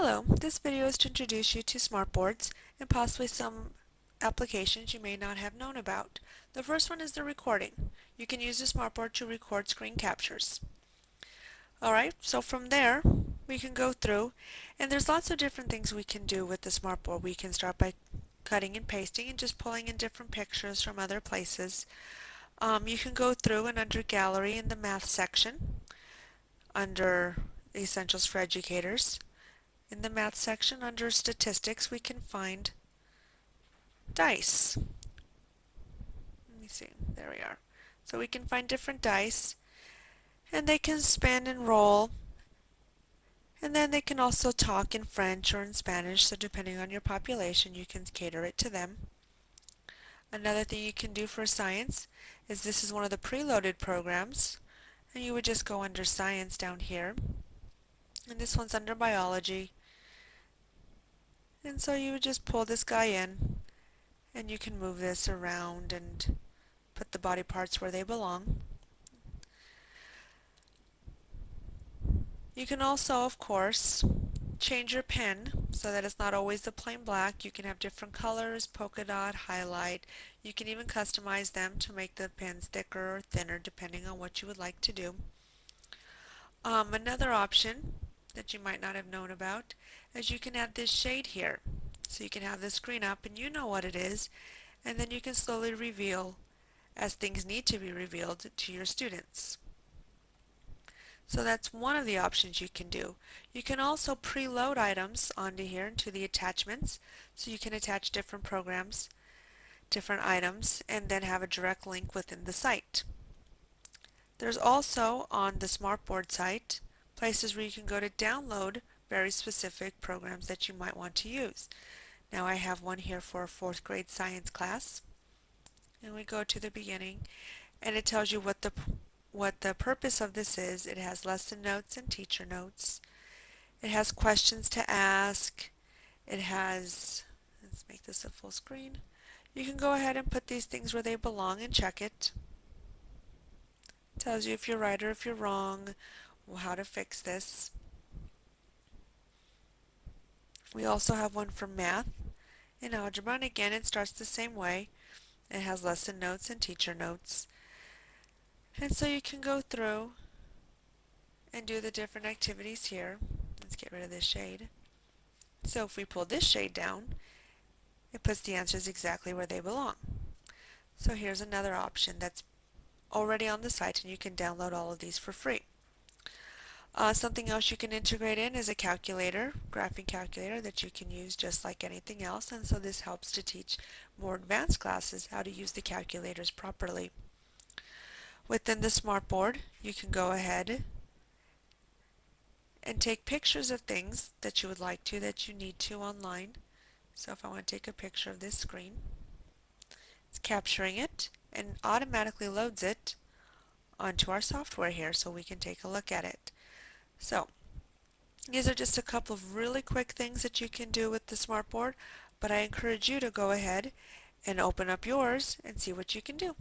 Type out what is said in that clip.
Hello, this video is to introduce you to SmartBoards and possibly some applications you may not have known about. The first one is the recording. You can use the SmartBoard to record screen captures. Alright, so from there we can go through, and there's lots of different things we can do with the SmartBoard. We can start by cutting and pasting and just pulling in different pictures from other places. You can go through and under Gallery in the Math section, under Essentials for Educators. In the Math section, under Statistics, we can find dice. Let me see, there we are. So we can find different dice, and they can spin and roll, and then they can also talk in French or in Spanish, so depending on your population, you can cater it to them. Another thing you can do for science is this is one of the preloaded programs, and you would just go under Science down here, and this one's under Biology. And so you would just pull this guy in, and you can move this around and put the body parts where they belong. You can also, of course, change your pen so that it's not always the plain black. You can have different colors, polka dot, highlight. You can even customize them to make the pens thicker or thinner depending on what you would like to do. Another option that you might not have known about is you can add this shade here. So you can have the screen up and you know what it is, and then you can slowly reveal as things need to be revealed to your students. So that's one of the options you can do. You can also preload items onto here into the attachments, so you can attach different programs, different items, and then have a direct link within the site. There's also on the SmartBoard site places where you can go to download very specific programs that you might want to use. Now I have one here for a 4th grade science class, and we go to the beginning, and it tells you what the purpose of this is. It has lesson notes and teacher notes. It has questions to ask. It has, let's make this a full screen. You can go ahead and put these things where they belong and check it. It tells you if you're right or if you're wrong, how to fix this. We also have one for math and algebra, and again it starts the same way. It has lesson notes and teacher notes. And so you can go through and do the different activities here. Let's get rid of this shade. So if we pull this shade down, it puts the answers exactly where they belong. So here's another option that's already on the site, and you can download all of these for free. Something else you can integrate in is a calculator, graphing calculator that you can use just like anything else, and so this helps to teach more advanced classes how to use the calculators properly. Within the SmartBoard, you can go ahead and take pictures of things that you would like to, that you need to online. So if I want to take a picture of this screen, it's capturing it and automatically loads it onto our software here so we can take a look at it. So these are just a couple of really quick things that you can do with the SmartBoard, but I encourage you to go ahead and open up yours and see what you can do.